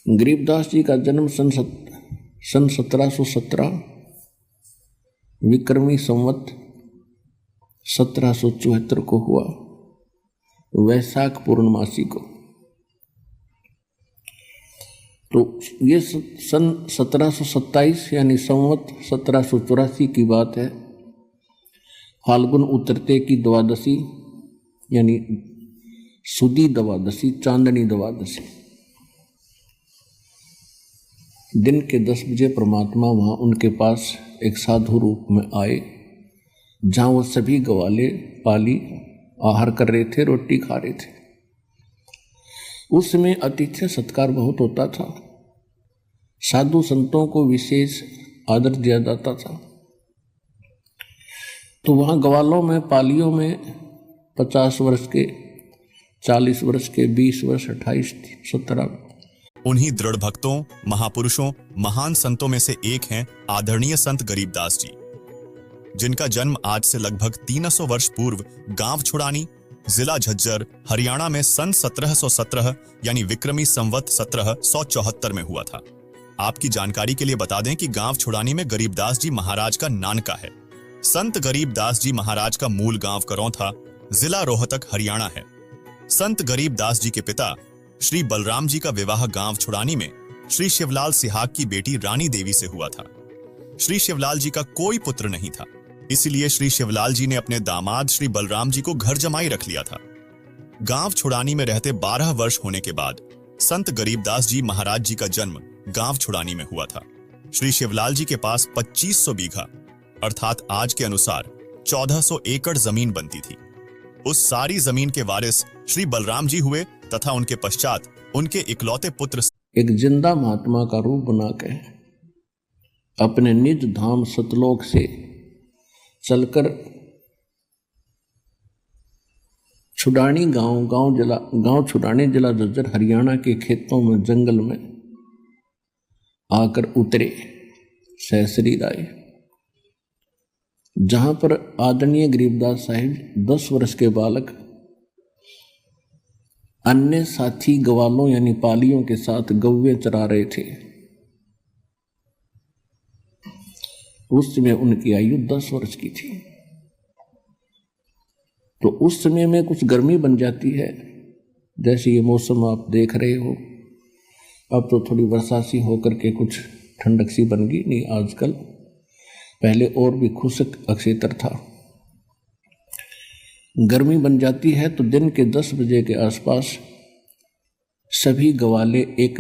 गरीबदास जी का जन्म सन 1717 विक्रमी संवत 1774 को हुआ, वैशाख पूर्णमासी को। तो ये सन 1727 यानी संवत 1784 की बात है। फाल्गुन उतरते की द्वादशी यानी सुदी द्वादशी, चांदनी द्वादशी, दिन के 10 बजे परमात्मा वहाँ उनके पास एक साधु रूप में आए, जहाँ वो सभी ग्वाले पाली आहार कर रहे थे, रोटी खा रहे थे। उस समय आतिथ्य सत्कार बहुत होता था, साधु संतों को विशेष आदर दिया जाता था। तो वहाँ ग्वालों में, पालियों में 50 वर्ष के, 40 वर्ष के, 20 वर्ष, 28, 17। उन्हीं दृढ़ भक्तों, महापुरुषों, महान संतों में से एक हैं आदरणीय संत गरीबदास जी, जिनका जन्म आज से लगभग 300 वर्ष पूर्व गांव छुड़ानी, जिला झज्जर, हरियाणा में सन 1717 यानी विक्रमी संवत 1774 में हुआ था। आपकी जानकारी के लिए बता दें कि गांव छुड़ानी में गरीबदास जी महाराज का नानका है। संत गरीबदास जी महाराज का मूल गांव करौंथा, जिला रोहतक, हरियाणा है। संत गरीबदास जी के पिता श्री बलराम जी का विवाह गांव छुड़ानी में श्री शिवलाल सिहाग की बेटी रानी देवी से हुआ था। श्री शिवलाल जी का कोई पुत्र नहीं था, इसलिए श्री शिवलाल जी ने अपने दामाद श्री बलराम जी को घर जमाई रख लिया था। गांव छुड़ानी में रहते 12 वर्ष होने के बाद संत गरीबदास जी महाराज जी का जन्म गांव छुड़ानी में हुआ था। श्री शिवलाल जी के पास 2500 बीघा अर्थात आज के अनुसार 1400 एकड़ जमीन बनती थी। उस सारी जमीन के वारिस श्री बलराम जी हुए तथा उनके पश्चात उनके इकलौते पुत्र एक जिंदा महात्मा का रूप बना के अपने निज धाम सतलोक से चलकर छुड़ानी गांव छुड़ानी जिला झज्जर हरियाणा के खेतों में, जंगल में आकर उतरे सहसरी राय, जहां पर आदरणीय गरीबदास साहिब 10 वर्ष के बालक अन्य साथी ग्वालों यानी पालियों के साथ गौवे चरा रहे थे। उस समय उनकी आयु 10 वर्ष की थी। तो उस समय में कुछ गर्मी बन जाती है, जैसे ये मौसम आप देख रहे हो। अब तो थोड़ी वर्षा सी होकर के कुछ ठंडक सी बन गई, नहीं आजकल, पहले और भी खुशक अक्षेत्र था। गर्मी बन जाती है तो दिन के 10 बजे के आसपास सभी ग्वाले एक